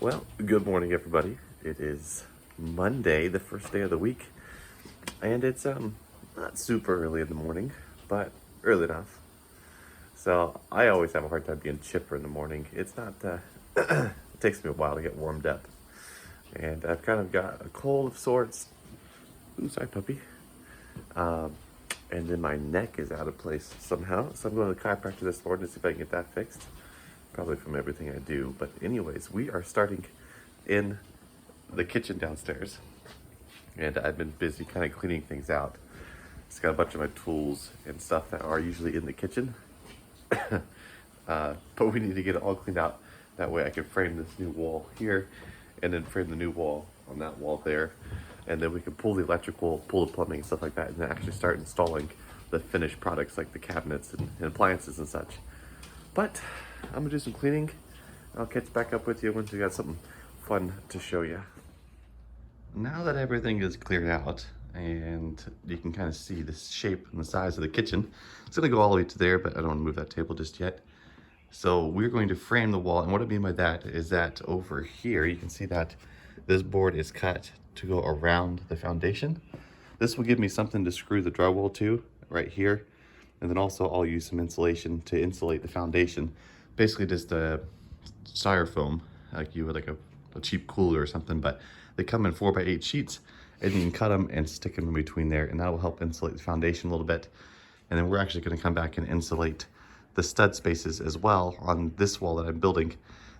Well, good morning, everybody. It is Monday, the first day of the week, and it's not super early in the morning, but early enough. So I always have a hard time being chipper in the morning. It's not. It takes me a while to get warmed up, and I've kind of got a cold of sorts. Ooh, sorry, puppy. And then my neck is out of place somehow, so I'm going to the chiropractor this morning to see if I can get that fixed. Probably from everything I do. But anyways, we are starting in the kitchen downstairs, and I've been busy kind of cleaning things out. It's got a bunch of my tools and stuff that are usually in the kitchen, but we need to get it all cleaned out. That way I can frame this new wall here, and then frame the new wall on that wall there, and then we can pull the electrical, pull the plumbing and stuff like that, and then actually start installing the finished products like the cabinets and appliances and such. But I'm gonna do some cleaning. I'll catch back up with you once we got something fun to show you. Now that everything is cleared out and you can kind of see the shape and the size of the kitchen, it's gonna go all the way to there, but I don't wanna move that table just yet. So we're going to frame the wall, and what I mean by that is that over here, you can see that this board is cut to go around the foundation. This will give me something to screw the drywall to right here. And then also I'll use some insulation to insulate the foundation. Basically just a styrofoam, like you would like a cheap cooler or something, but they come in 4x8 sheets, and you can cut them and stick them in between there, and that will help insulate the foundation a little bit. And then we're actually gonna come back and insulate the stud spaces as well on this wall that I'm building.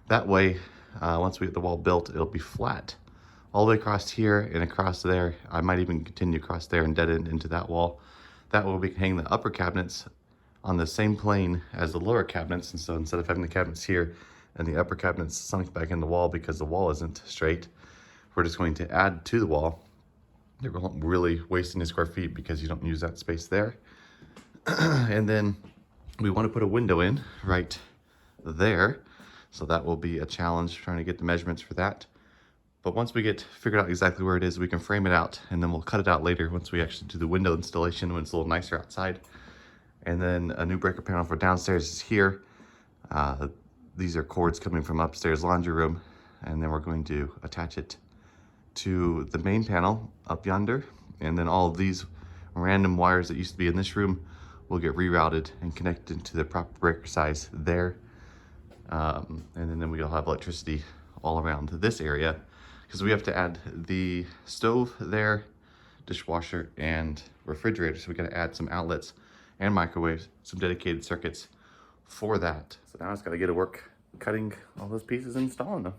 That way, once we get the wall built, it'll be flat all the way across here and across there. I might even continue across there and dead end into that wall. That way we can hang the upper cabinets on the same plane as the lower cabinets. And so instead of having the cabinets here and the upper cabinets sunk back in the wall because the wall isn't straight, we're just going to add to the wall. You're really wasting the square feet because you don't use that space there. And then we want to put a window in right there. So that will be a challenge trying to get the measurements for that. But once we get figured out exactly where it is, we can frame it out, and then we'll cut it out later once we actually do the window installation when it's a little nicer outside. And then a new breaker panel for downstairs is here. These are cords coming from upstairs laundry room, and then we're going to attach it to the main panel up yonder. And then all of these random wires that used to be in this room will get rerouted and connected to the proper breaker size there. And then we'll have electricity all around this area, because we have to add the stove there, dishwasher, and refrigerator. So we gotta add some outlets and microwaves, some dedicated circuits for that. So now I just gotta get to work cutting all those pieces and installing them.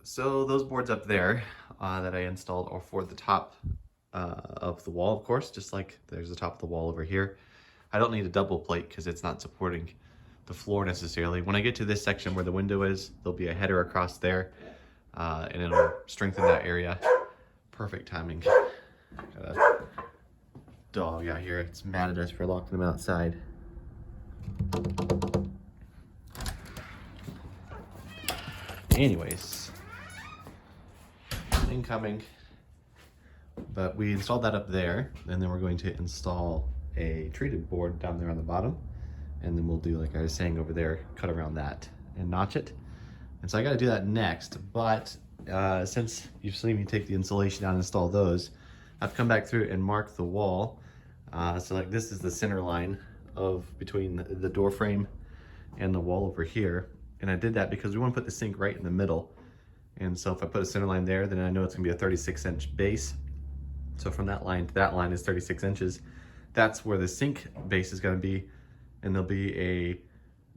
So those boards up there that I installed are for the top of the wall, of course, just like there's the top of the wall over here. I don't need a double plate because it's not supporting the floor necessarily. When I get to this section where the window is, there'll be a header across there, and it'll strengthen that area. Perfect timing. Got a dog out here. It's mad at us for locking them outside. Anyways, incoming. But we installed that up there, and then we're going to install a treated board down there on the bottom, and then we'll do, like I was saying over there, cut around that and notch it. And so I got to do that next, but since you've seen me take the insulation down and install those, I've come back through and marked the wall. So like this is the center line of between the door frame and the wall over here. And I did that because we want to put the sink right in the middle. And so if I put a center line there, then I know it's gonna be a 36-inch base. So from that line to that line is 36 inches. That's where the sink base is gonna be. And there'll be a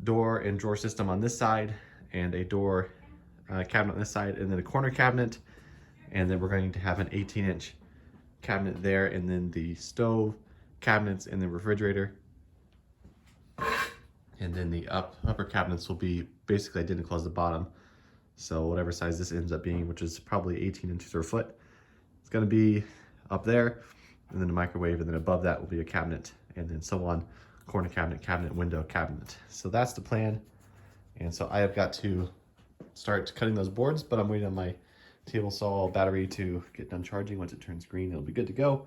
door and drawer system on this side and a door cabinet on this side, and then a corner cabinet. And then we're going to have an 18-inch cabinet there, and then the stove, cabinets, and the refrigerator. And then the upper cabinets will be basically identical as the bottom. So whatever size this ends up being, which is probably 18 inches or a foot, it's gonna be up there, and then a microwave, and then above that will be a cabinet, and then so on, corner cabinet, cabinet, window, cabinet. So that's the plan. And so I have got to start cutting those boards, but I'm waiting on my table saw battery to get done charging. Once it turns green, it'll be good to go.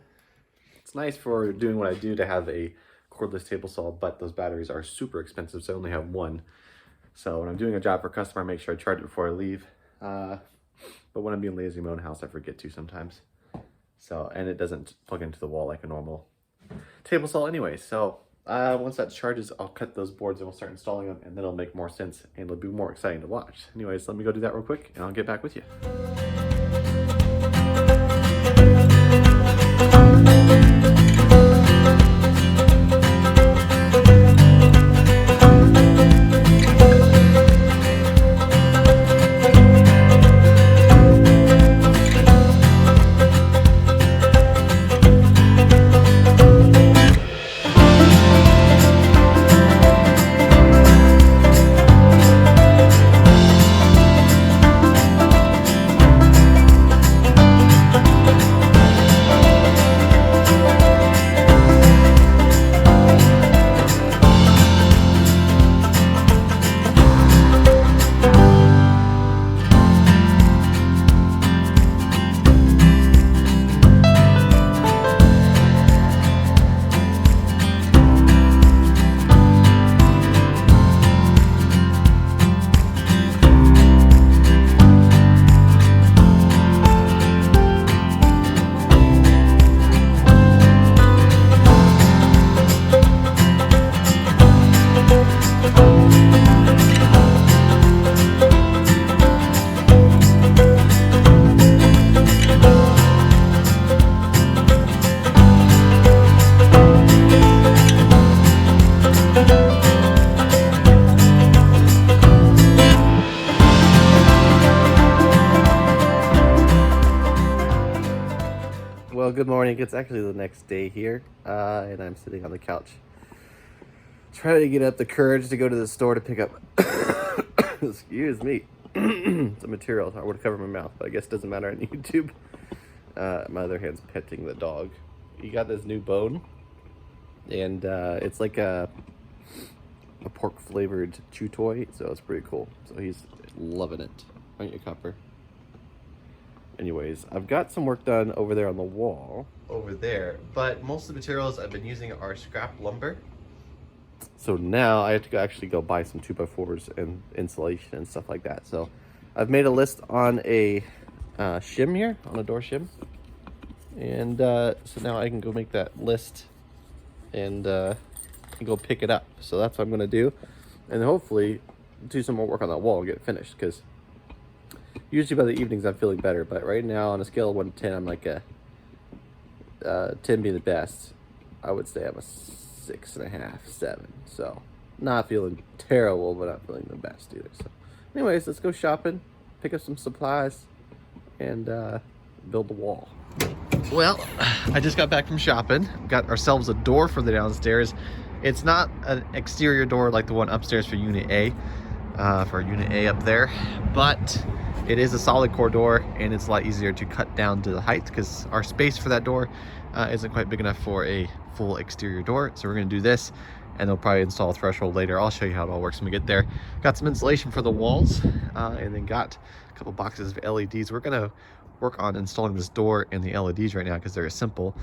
It's nice for doing what I do to have a cordless table saw, but those batteries are super expensive, so I only have one. So when I'm doing a job for a customer, I make sure I charge it before I leave. But when I'm being lazy in my own house, I forget to sometimes. So, and it doesn't plug into the wall like a normal table saw anyway. So once that charges, I'll cut those boards and we'll start installing them, and then it'll make more sense and it'll be more exciting to watch. Anyways, let me go do that real quick and I'll get back with you. Well, good morning. It's actually the next day here, and I'm sitting on the couch trying to get up the courage to go to the store to pick up excuse me some material. I would cover my mouth, but I guess it doesn't matter on YouTube. My other hand's petting the dog. He got this new bone, and it's like a pork flavored chew toy, so it's pretty cool. So he's loving it. Aren't you, Copper? Anyways, I've got some work done over there on the wall. Over there, but most of the materials I've been using are scrap lumber. So now I have to actually go buy some 2x4s and insulation and stuff like that. So I've made a list on a shim here, on a door shim. And so now I can go make that list and go pick it up. So that's what I'm gonna do. And hopefully do some more work on that wall and get it finished, because usually by the evenings I'm feeling better, but right now on a scale of 1 to 10, I'm like a 10 being the best. I would say I'm a 6.5, 7. So not feeling terrible, but not feeling the best either. So anyways, let's go shopping, pick up some supplies, and build the wall. Well, I just got back from shopping. Got ourselves a door for the downstairs. It's not an exterior door like the one upstairs for Unit A, up there, but it is a solid core door, and it's a lot easier to cut down to the height because our space for that door isn't quite big enough for a full exterior door. So we're going to do this, and they'll probably install a threshold later. I'll show you how it all works when we get there. Got some insulation for the walls, and then got a couple boxes of LEDs. We're gonna work on installing this door and the LEDs right now because they're simple.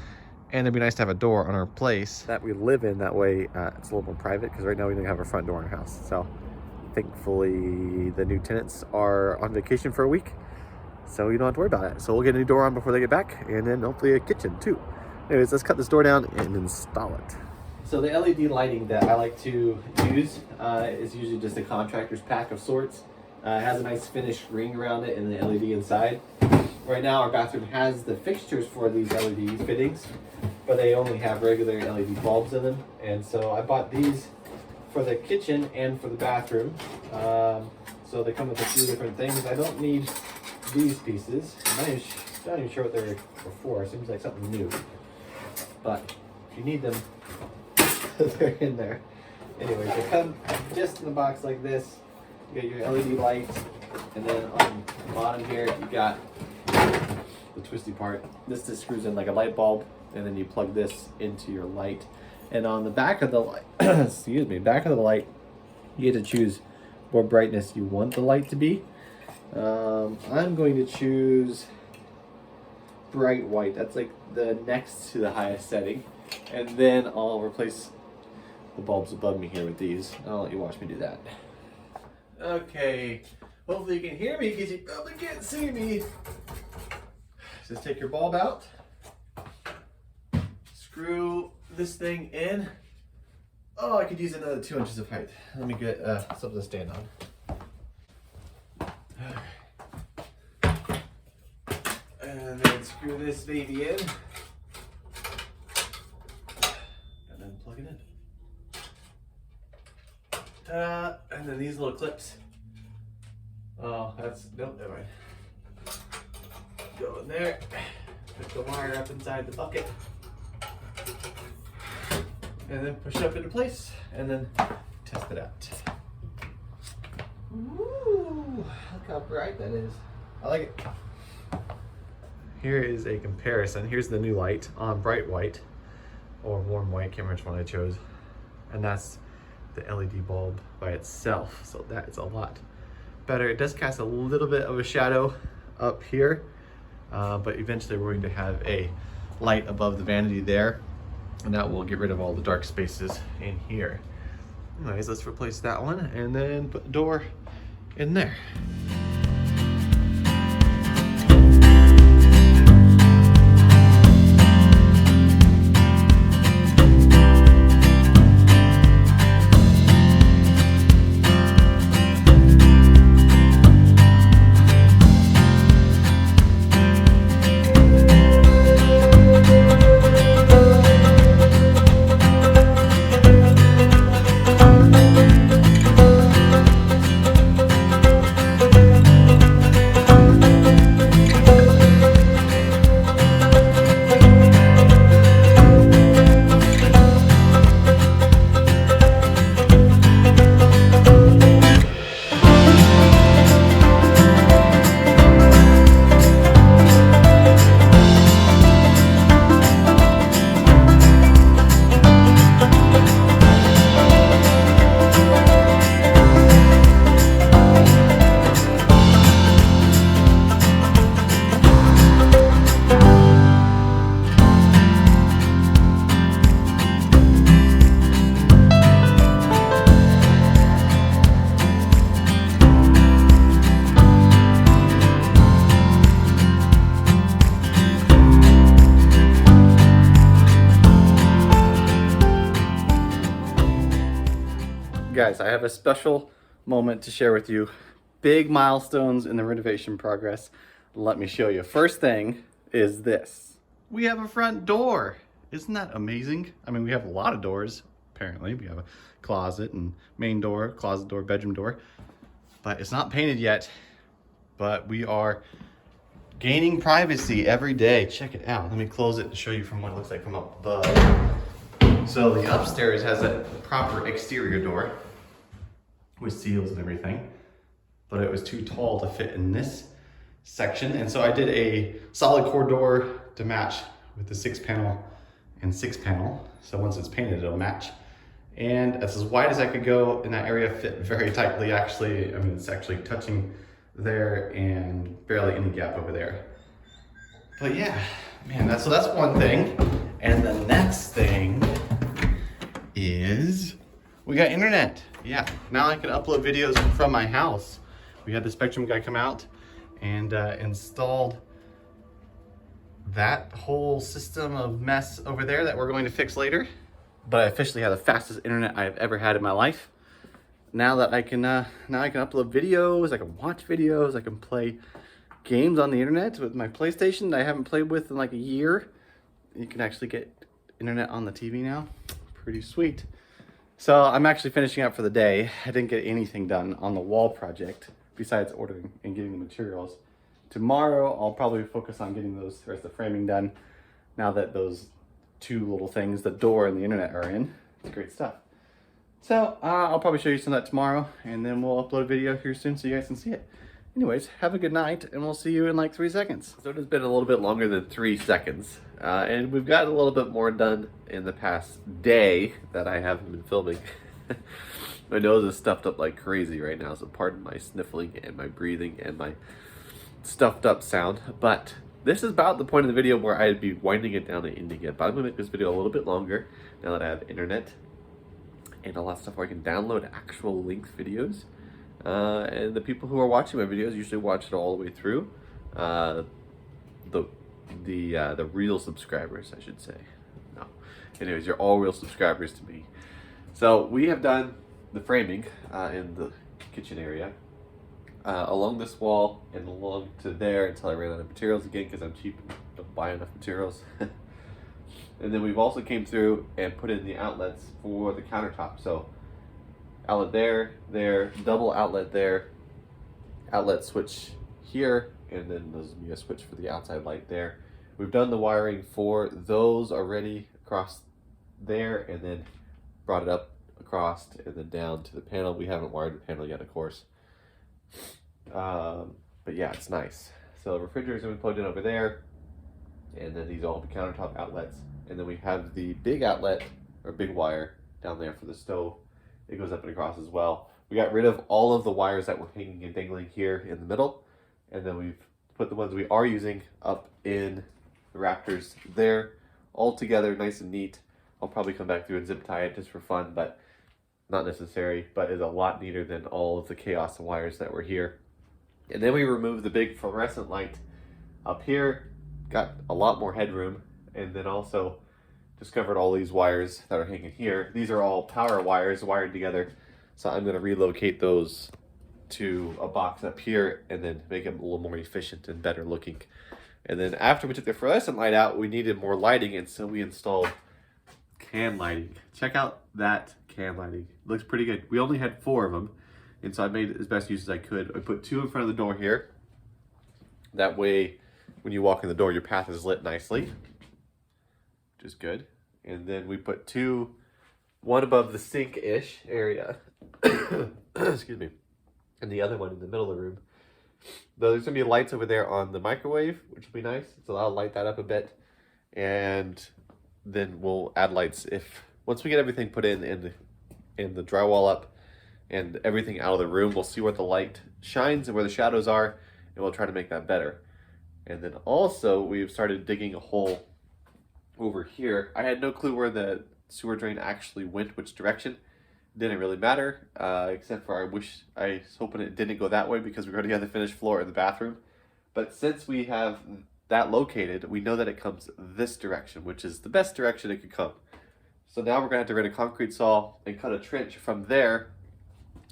And it'd be nice to have a door on our place that we live in. That way it's a little more private, because right now we don't have a front door in our house. So thankfully the new tenants are on vacation for a week, so you don't have to worry about it. So we'll get a new door on before they get back, and then hopefully a kitchen too. Anyways, let's cut this door down and install it. So the LED lighting that I like to use is usually just a contractor's pack of sorts. It has a nice finished ring around it and the LED inside. Right now our bathroom has the fixtures for these LED fittings, but they only have regular LED bulbs in them. And so I bought these for the kitchen and for the bathroom. So they come with a few different things. I don't need these pieces. I'm not even sure what they're for. It seems like something new. But if you need them, they're in there. Anyways, they come just in the box like this. You got your LED light, and then on the bottom here you got the twisty part. This just screws in like a light bulb, and then you plug this into your light. And on the back of the light, excuse me, back of the light, you get to choose what brightness you want the light to be. I'm going to choose bright white. That's like the next to the highest setting. And then I'll replace the bulbs above me here with these. I'll let you watch me do that. Okay, hopefully you can hear me because you probably can't see me. Just take your bulb out, screw this thing in. Oh, I could use another 2 inches of height. Let me get something to stand on. And then screw this baby in. And then plug it in. And then these little clips. Oh, that's, nope, never mind. Go in there, put the wire up inside the bucket, and then push it up into place, and then test it out. Ooh, look how bright that is. I like it. Here is a comparison. Here's the new light on bright white, or warm white, can't remember which one I chose. And that's the LED bulb by itself, so that is a lot better. It does cast a little bit of a shadow up here, but eventually we're going to have a light above the vanity there, and that will get rid of all the dark spaces in here. Anyways, let's replace that one and then put the door in there. Guys, I have a special moment to share with you. Big milestones in the renovation progress. Let me show you. First thing is this. We have a front door. Isn't that amazing? I mean, we have a lot of doors, apparently. We have a closet and main door, closet door, bedroom door. But it's not painted yet. But we are gaining privacy every day. Check it out. Let me close it to show you from what it looks like from up above. So the upstairs has a proper exterior door with seals and everything, but it was too tall to fit in this section. And so I did a solid core door to match with the 6 panel and 6 panel. So once it's painted, it'll match. And it's as wide as I could go, and that area fit very tightly actually. I mean, it's actually touching there and barely any gap over there. But yeah, man, that's one thing. And the next thing is we got internet. Yeah, now I can upload videos from my house. We had the Spectrum guy come out and installed that whole system of mess over there that we're going to fix later. But I officially have the fastest internet I've ever had in my life. Now that I can upload videos, I can watch videos, I can play games on the internet with my PlayStation that I haven't played with in like a year. You can actually get internet on the TV now. Pretty sweet. So I'm actually finishing up for the day. I didn't get anything done on the wall project besides ordering and getting the materials. Tomorrow I'll probably focus on getting the rest of the framing done now that those two little things, the door and the internet, are in. It's great stuff. So I'll probably show you some of that tomorrow, and then we'll upload a video here soon so you guys can see it. Anyways, have a good night, and we'll see you in like 3 seconds. So it has been a little bit longer than 3 seconds, and we've got a little bit more done in the past day that I haven't been filming. My nose is stuffed up like crazy right now, so pardon my sniffling and my breathing and my stuffed up sound. But this is about the point of the video where I'd be winding it down and ending it. But I'm gonna make this video a little bit longer now that I have internet and a lot of stuff where I can download actual length videos. And the people who are watching my videos usually watch it all the way through. The real subscribers, I should say. No. Anyways, you're all real subscribers to me. So we have done the framing in the kitchen area along this wall and along to there until I ran out of materials again because I'm cheap and don't buy enough materials. And then we've also came through and put in the outlets for the countertop. So outlet there, double outlet there, outlet switch here, and then there's a switch for the outside light there. We've done the wiring for those already across there, and then brought it up across and then down to the panel. We haven't wired the panel yet, of course. But yeah, it's nice. So the refrigerator's gonna be plugged in over there, and then these are all the countertop outlets. And then we have the big outlet, or big wire, down there for the stove. It goes up and across as well. We got rid of all of the wires that were hanging and dangling here in the middle. And then we've put the ones we are using up in the rafters there, all together, nice and neat. I'll probably come back through and zip tie it just for fun, but not necessary, but is a lot neater than all of the chaos of wires that were here. And then we removed the big fluorescent light up here, got a lot more headroom, and then also discovered all these wires that are hanging here. These are all power wires wired together. So I'm gonna relocate those to a box up here and then make them a little more efficient and better looking. And then after we took the fluorescent light out, we needed more lighting, and so we installed can lighting. Check out that can lighting. It looks pretty good. We only had 4 of them, and so I made it as best use as I could. I put 2 in front of the door here. That way, when you walk in the door, your path is lit nicely, which is good. And then we put 2, one above the sink-ish area, excuse me, and the other one in the middle of the room. There's gonna be lights over there on the microwave, which will be nice. So I'll light that up a bit, and then we'll add lights once we get everything put in the drywall up and everything out of the room. We'll see where the light shines and where the shadows are, and we'll try to make that better. And then also we've started digging a hole over here. I had no clue where the sewer drain actually went, which direction. Didn't really matter, except for I was hoping it didn't go that way because we already had the finished floor in the bathroom. But since we have that located, we know that it comes this direction, which is the best direction it could come. So now we're gonna have to run a concrete saw and cut a trench from there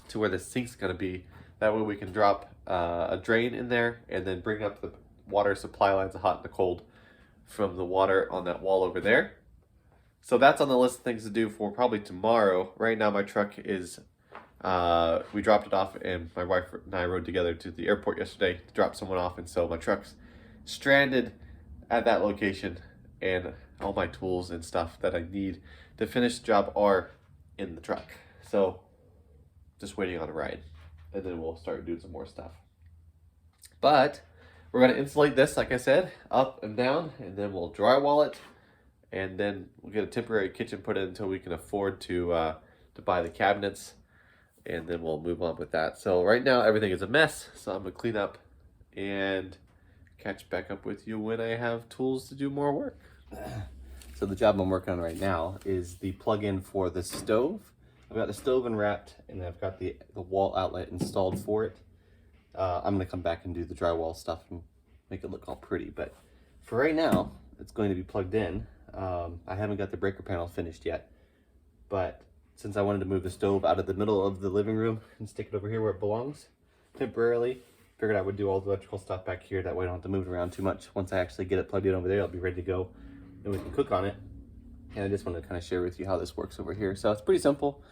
to where the sink's gonna be. That way we can drop a drain in there and then bring up the water supply lines, the hot and the cold, from the water on that wall over there. So that's on the list of things to do for probably tomorrow. Right now my truck is, we dropped it off, and my wife and I rode together to the airport yesterday to drop someone off, and so my truck's stranded at that location, and all my tools and stuff that I need to finish the job are in the truck. So just waiting on a ride, and then we'll start doing some more stuff. But we're gonna insulate this, like I said, up and down, and then we'll drywall it, and then we'll get a temporary kitchen put in until we can afford to to buy the cabinets, and then we'll move on with that. So right now everything is a mess, so I'm gonna clean up and catch back up with you when I have tools to do more work. So the job I'm working on right now is the plug-in for the stove. I've got the stove unwrapped, and I've got the wall outlet installed for it. I'm gonna come back and do the drywall stuff and make it look all pretty, but for right now, it's going to be plugged in. I haven't got the breaker panel finished yet, but since I wanted to move the stove out of the middle of the living room and stick it over here where it belongs temporarily, figured I would do all the electrical stuff back here. That way I don't have to move it around too much. Once I actually get it plugged in over there, I'll be ready to go and we can cook on it. And I just wanted to kind of share with you how this works over here. So it's pretty simple.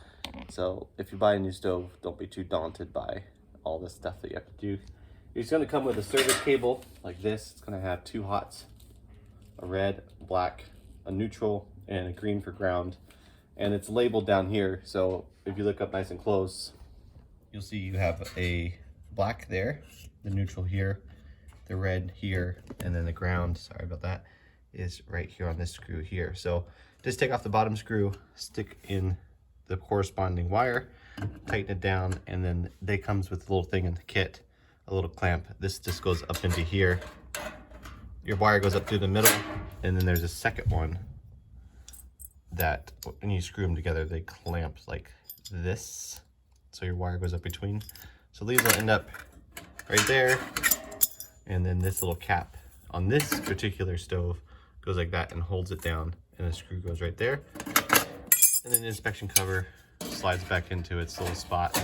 So if you buy a new stove, don't be too daunted by all this stuff that you have to do. It's going to come with a service cable like this. It's going to have 2 hots, a red, black, a neutral, and a green for ground. And it's labeled down here. So if you look up nice and close, you'll see you have a black there, the neutral here, the red here, and then the ground, sorry about that, is right here on this screw here. So just take off the bottom screw, stick in the corresponding wire, tighten it down, and then they comes with a little thing in the kit, a little clamp. This just goes up into here. Your wire goes up through the middle, and then there's a second one that when you screw them together, they clamp like this. So your wire goes up between. So these will end up right there. And then this little cap on this particular stove goes like that and holds it down, and the screw goes right there. And then the inspection cover slides back into its little spot,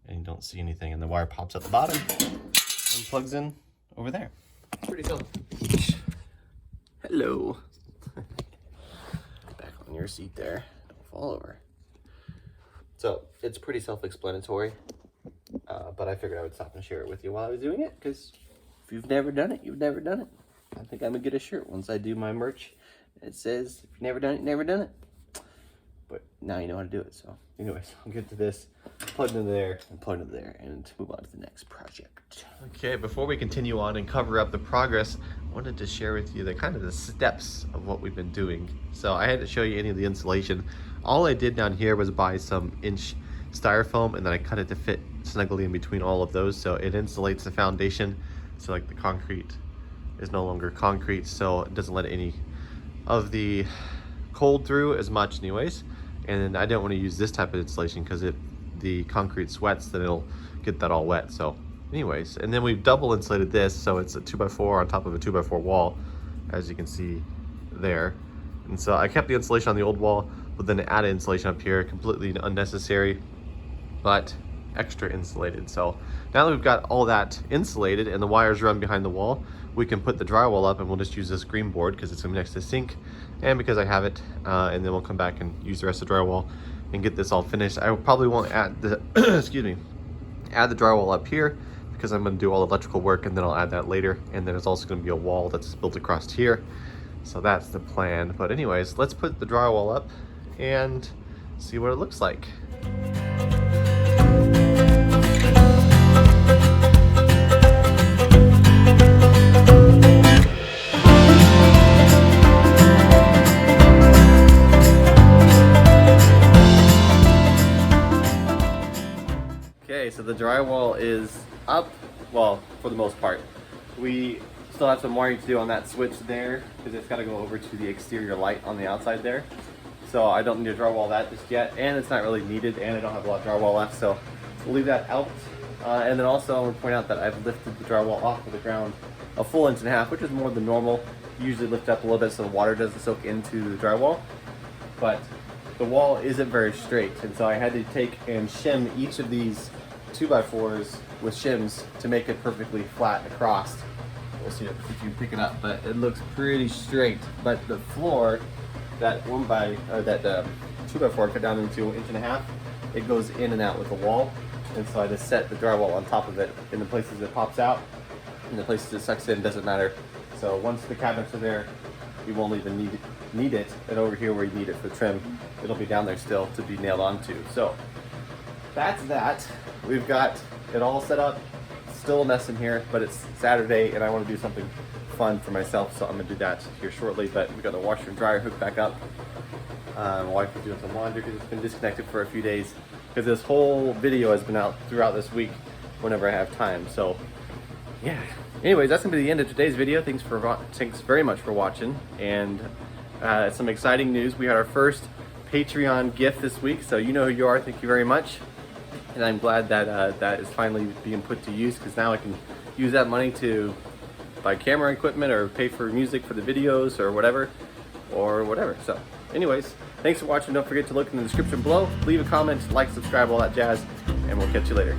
and you don't see anything, and the wire pops at the bottom and plugs in over there. Pretty simple. Hello. Back on your seat there. Don't fall over. So it's pretty self-explanatory, but I figured I would stop and share it with you while I was doing it, because if you've never done it, you've never done it. I think I'm gonna get a shirt once I do my merch. It says, if you've never done it, you've never done it. But now you know how to do it. So anyways, I'll get to this, plug into there, and plug into there, and move on to the next project. Okay, before we continue on and cover up the progress, I wanted to share with you the kind of the steps of what we've been doing. So I had to show you any of the insulation. All I did down here was buy some inch styrofoam, and then I cut it to fit snugly in between all of those, so it insulates the foundation. So like the concrete is no longer concrete, so it doesn't let any of the cold through as much anyways. And I don't want to use this type of insulation because if the concrete sweats, then it'll get that all wet. So anyways, and then we've double insulated this, so it's a 2x4 on top of a 2x4 wall, as you can see there. And so I kept the insulation on the old wall, but then added insulation up here, completely unnecessary, but extra insulated. So now that we've got all that insulated and the wires run behind the wall, we can put the drywall up, and we'll just use this green board because it's gonna be next to the sink, and because I have it, and then we'll come back and use the rest of the drywall and get this all finished. I probably won't add the excuse me, add the drywall up here because I'm gonna do all the electrical work, and then I'll add that later. And then there's also gonna be a wall that's built across here. So that's the plan. But anyways, let's put the drywall up and see what it looks like. Okay, so the drywall is up, well, for the most part. We still have some wiring to do on that switch there because it's got to go over to the exterior light on the outside there. So I don't need to drywall that just yet, and it's not really needed, and I don't have a lot of drywall left, so we'll leave that out. And then also I want to point out that I've lifted the drywall off of the ground a full 1.5 inches, which is more than normal. Usually lift up a little bit so the water doesn't soak into the drywall, but the wall isn't very straight, and so I had to take and shim each of these 2x4s with shims to make it perfectly flat across. We'll see if you can pick it up, but it looks pretty straight. But the floor, that 2x4 cut down into 1.5 inches, it goes in and out with the wall, and so I just set the drywall on top of it. In the places it pops out, in the places it sucks in, doesn't matter. So once the cabinets are there, you won't even need it, and over here where you need it for trim, it'll be down there still to be nailed onto. So that's that. We've got it all set up. Still a mess in here, but it's Saturday and I want to do something fun for myself, so I'm gonna do that here shortly. But we got the washer and dryer hooked back up, Wife is doing some laundry because it's been disconnected for a few days. Because this whole video has been out throughout this week whenever I have time. So, yeah. Anyways, that's gonna be the end of today's video. Thanks very much for watching. And some exciting news. We had our first Patreon gift this week. So you know who you are. Thank you very much. And I'm glad that that is finally being put to use, because now I can use that money to buy camera equipment or pay for music for the videos or whatever. So anyways, thanks for watching. Don't forget to look in the description below. Leave a comment, like, subscribe, all that jazz, and we'll catch you later.